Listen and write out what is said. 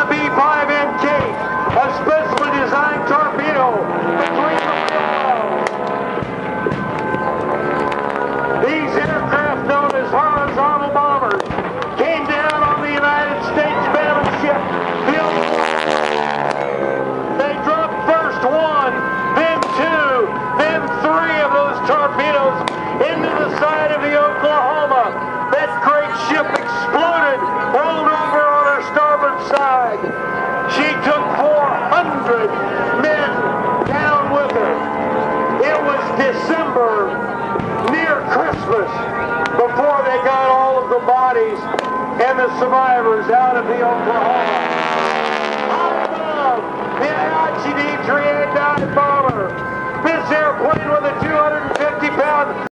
the B-5NK, a specially designed torpedo between the wheelwells. These aircraft, known as horizontal bombers, came down on the United States battleship. They dropped first one, then two, then three of those torpedoes into the side of the Oklahoma. That great ship exploded, rolled over on her starboard side. She took 400 men down with her. It was December, near Christmas, before they got all of the bodies and the survivors out of the Oklahoma. High above, the IGD-389 bomb